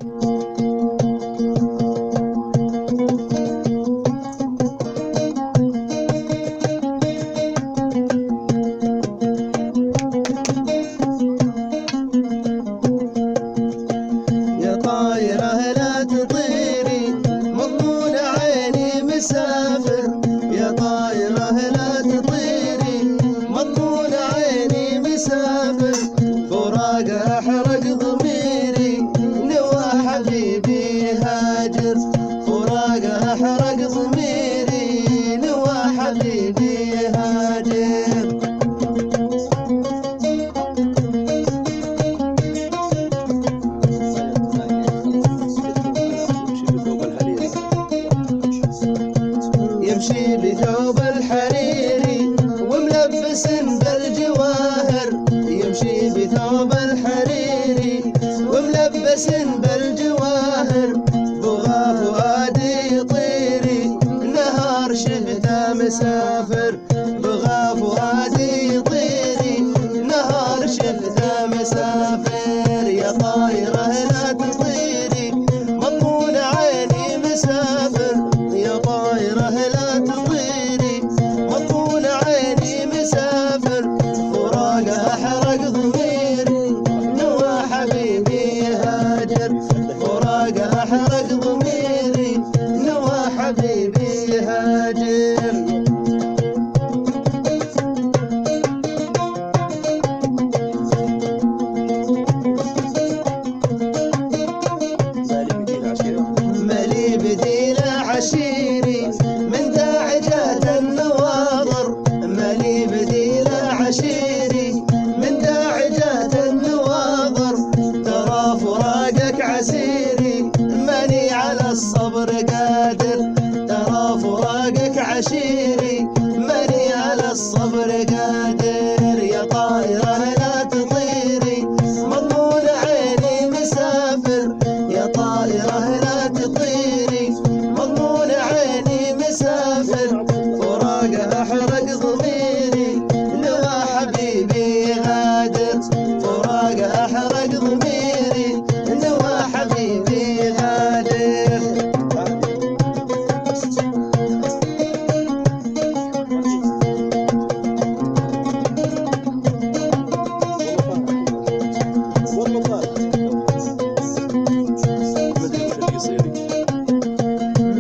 يا طايرة لا تطيري مضمون عيني مسافر، يا طايرة لا تطيري مضمون عيني مسافر، فراق أحرق ضميري نوى حبيبي هاجر، فراق أحرق ضميري نوى حبيبي هاجر. يمشي بثوب الحريري وملبس بالجواهر، يمشي بثوب الحريري وملبس بالجواهر، بغى فؤادي يطيري نهار شفته مسافر، بغى فؤادي يطيري نهار شفته مسافر، يا طايرة لا تطيري مضمون عيني مسافر، يا طايرة لا تطيري مضمون عيني مسافر، فراق أحرق ضميري نوى حبيبي هاجر، فراق أحرق ضميري نوى حبيبي هاجر. مالي بديل عشيري من داعجات النواظر، مالي بديل عشيري من داعجات النواظر، ترى فراقك عسيري ماني على الصبر قادر، ترى فراقك عشيري ماني على الصبر قادر، يا طايرة لا تطيري مضمون عيني مسافر، يا طايرة لا تطيري مضمون عيني مسافر، فراق أحرق ضميري نوى حبيبي غادر، فراق أحرق ضميري نوى حبيبي غادر.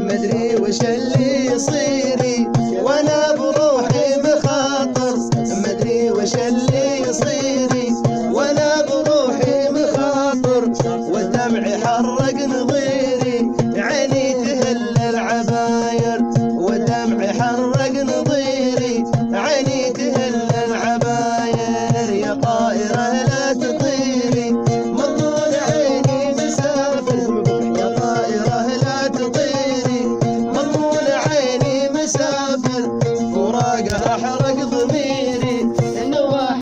مدري وش اللي يصيري وانا بروحي مخاطر، مدري وش اللي يصيري وانا بروحي مخاطر، والدمع حرق نظيري